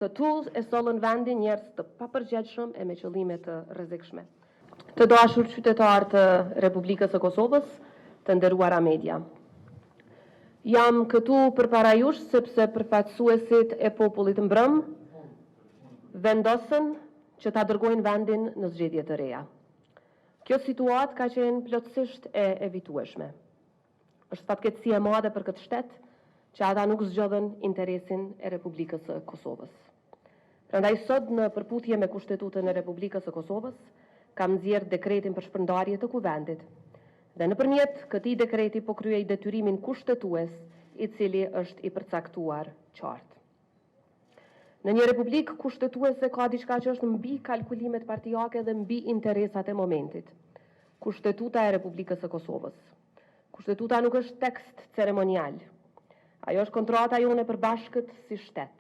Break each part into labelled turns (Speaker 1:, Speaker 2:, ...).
Speaker 1: Këtu e sollën vendin njerëz të papërgjegjshëm e me qëllime të rrezikshme. Të dashur qytetarë të Republikës së Kosovës, të nderuara media. Jam këtu përpara jush sepse përfaqësuesit e popullit mbrëm vendosën që ta dërgojnë vendin në zgjedhje të reja. Kjo situatë ka qenë plotësisht e evitueshme. Është fatkeqësi e madhe për këtë shtet që ata nuk zgjodhen interesin e Republikës së Kosovës. Prandaj sot në përputhje me Kushtetutën e Republikës së Kosovës, kam nxjerrë dekretin për shpërndarje të kuvendit dhe nëpërmjet këtij dekreti po kryej detyrimin kushtetues i cili është i përcaktuar qartë. Në një republikë kushtetuese ka diçka që është mbi kalkulimet partijake dhe mbi interesat e momentit. Kushtetuta e Republikës së Kosovës. Kushtetuta nuk është tekst ceremonial. Ajo është kontrata jone e përbashkët si shtet.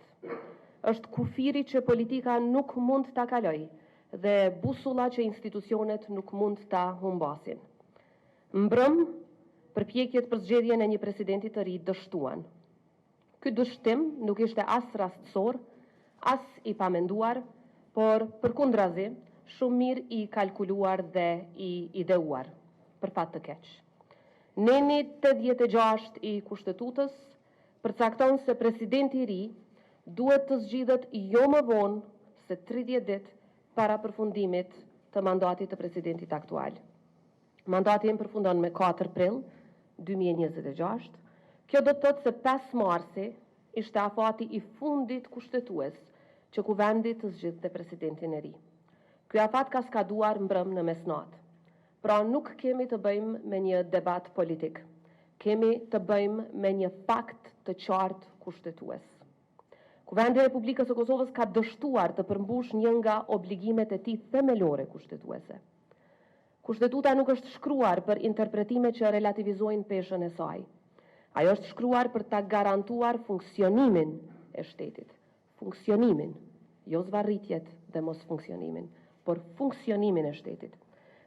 Speaker 1: Është kufiri që politika nuk mund ta kaloj dhe busulla që institucionet nuk mund ta humbasin. Mbrëm, përpjekjet për zgjedhjen e një presidenti të ri dështuan. Ky dështim nuk ishte as rastësor, as i pamenduar, por përkundrazi shumë mirë i kalkuluar dhe i ideuar, për fat të keq. Neni 86 i Kushtetutës përcakton se presidenti i ri duhet të zgjidhet jo më vonë se 30 ditë para përfundimit të mandatit të presidentit aktual. Mandati përfundon me 4 prill 2026. Kjo do të thotë se 5 marsi ishte afati i fundit kushtetues që kuvendi të zgjidhte presidentin e ri. Ky afat ka skaduar mbrëm në mesnatë. Pra nuk kemi të bëjmë me një debat politik. Kemi të bëjmë me një fakt të qartë kushtetues. Kuvendi i Republikës së Kosovës ka dështuar të përmbush një nga obligimet e tij themelore kushtetuese. Kushtetuta nuk është shkruar për interpretime që relativizojnë peshën e saj. Ajo është shkruar për ta garantuar funksionimin e shtetit. Funksionimin, jo zvarritjet dhe mos funksionimin, por funksionimin e shtetit.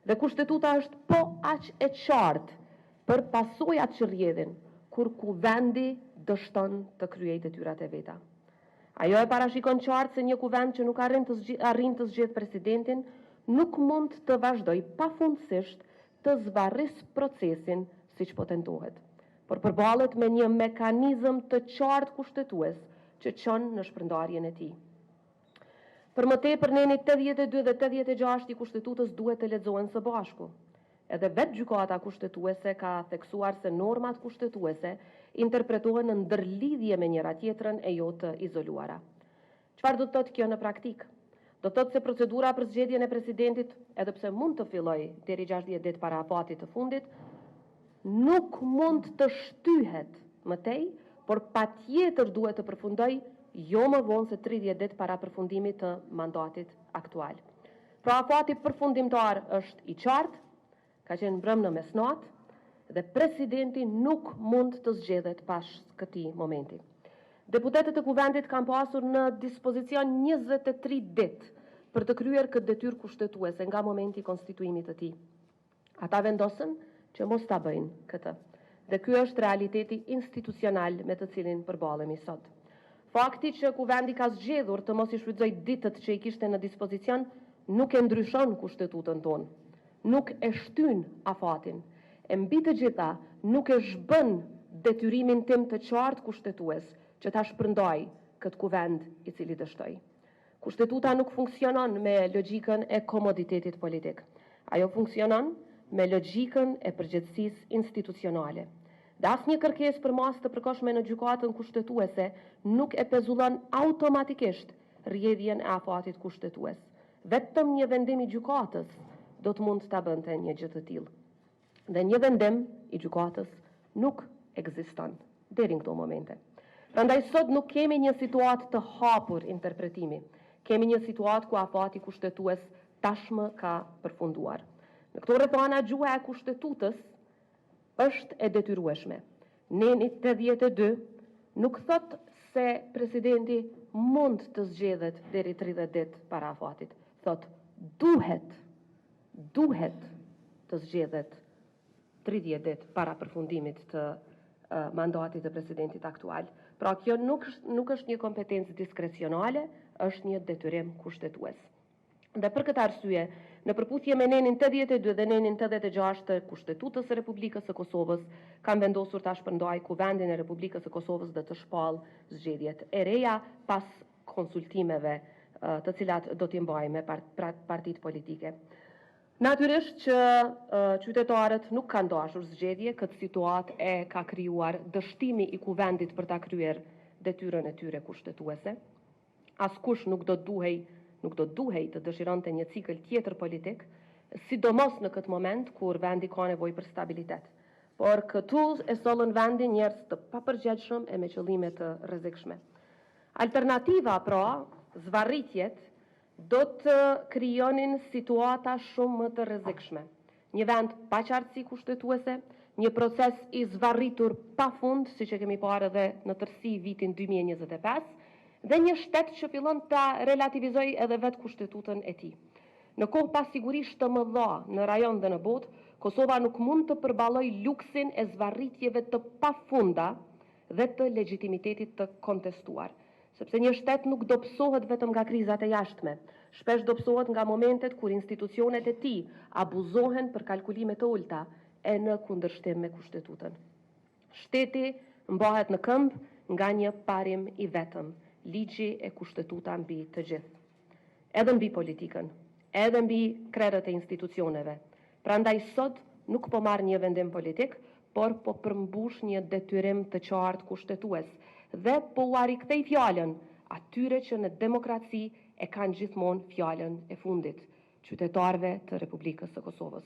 Speaker 1: Dhe kushtetuta është po aq e qartë për pasojat që rrjedhin kur kuvendi dështon të kryejë detyrat e veta. Ajo e parashikon qartë se një kuvend që nuk arrin të zgjedhë presidentin nuk mund të vazhdoj pafundësisht të zvarrisë procesin siç po tentohet, por përballet me një mekanizëm të qartë kushtetues që çon në shpërndarjen e tij. Për më tepër neni 82 dhe 86 i Kushtetutës duhet të lexohen së bashku. Edhe vetë gjykata kushtetuese ka theksuar se normat kushtetuese interpretohen në ndërlidhje me njëra tjetrën e jo të izoluara. Çfarë do të thotë kjo në praktik? Do të thotë se procedura për zgjedhjen e presidentit, edhe pse mund të fillojë deri 60 ditë para afatit të fundit, nuk mund të shtyhet më tej, por patjetër duhet të përfundojë jo më vonë se 30 ditë para përfundimit të mandatit aktual. Pra afati përfundimtar është i qartë, ka qenë mbrëm në mesnatë, dhe presidenti nuk mund të zgjedhet pas këtij momenti. Deputetët e kuvendit kanë pasur në dispozicion 23 ditë për të kryer këtë detyrë kushtetuese nga momenti i konstituimit të tij. Ata vendosën që mos ta bëjnë këtë. Dhe ky është realiteti institucional me të cilin përballemi sot. Fakti që kuvendi ka zgjedhur të mos i shfrytëzojë ditët që i kishte në dispozicion nuk e ndryshon kushtetutën tonë. Nuk e shtyn afatin. E mbi të gjitha nuk e zhbën detyrimin tim të qartë kushtetues që ta shpërndaj këtë kuvend i cili dështoj. Kushtetuta nuk funksionon me logjikën e komoditetit politik. Ajo funksionon me logjikën e përgjegjësisë institucionale. Dhe asnjë kërkesë për masë të përkohshme në gjykatën kushtetuese nuk e pezullon automatikisht rrjedhjen e afatit kushtetues. Vetëm një vendim i gjykatës do të mund ta bënte një gjë të tillë. Dhe një vendim i gjykatës nuk ekziston deri në këto momente. Prandaj sot nuk kemi një situatë të hapur interpretimi. Kemi një situatë ku afati kushtetues tashmë ka përfunduar. Në këto rrethana gjuha e Kushtetutës është e detyrueshme. Neni 82 nuk thot se presidenti mund të zgjedhet deri 30 ditë para afatit. Thot duhet të zgjedhet 30 ditë para përfundimit të mandatit të presidentit aktual. Pra kjo nuk është një kompetencë diskrecionale, është një detyrim kushtetues. Dhe për këtë arsye, në përputhje me nenin 82 dhe nenin 86 të Kushtetutës së Republikës së Kosovës, kam vendosur ta shpërndaj Kuvendin e Republikës së Kosovës dhe të shpall zgjedhjet e reja pas konsultimeve të cilat do t'i mbajmë me partitë politike. Natyrisht që qytetarët nuk kanë dashur zgjedhje, këtë situatë e ka krijuar dështimi i Kuvendit për ta kryer detyrën e tyre kushtetuese. Askush nuk do duhej të dëshironte një cikël tjetër politik, sidomos në këtë moment kur vendi ka nevojë për stabilitet. Por këtu e sollën vendin njerëz të papërgjegjshëm e me qëllime të rrezikshme. Alternativa, pra, zvarritjet, do të krijonin situata shumë më të rrezikshme. Një vend pa qartësi kushtetuese, një proces i zvarritur pafund, siç e kemi parë edhe në tërësi vitin 2025, dhe një shtet që fillon ta relativizoj edhe vetë kushtetutën e tij. Në kohë pasigurisht të mëdha në rajon dhe në botë, Kosova nuk mund të përballoj luksin e zvarritjeve të pafunda dhe të legitimitetit të kontestuar. Sepse një shtet nuk dobësohet vetëm nga krizat e jashtme, shpesh dobësohet nga momentet kur institucionet e tij abuzohen për kalkulime të ulta e në kundërshtim me kushtetutën. Shteti mbahet në këmbë nga një parim i vetëm, ligji e kushtetuta mbi të gjithë. Edhe mbi politikën, edhe mbi krerët e institucioneve. Prandaj sot nuk po marr një vendim politik, por po përmbush një detyrim të qartë kushtetues dhe po u rikthej fjalën atyre që në demokraci e kanë gjithmonë fjalën e fundit, qytetarëve të Republikës së Kosovës.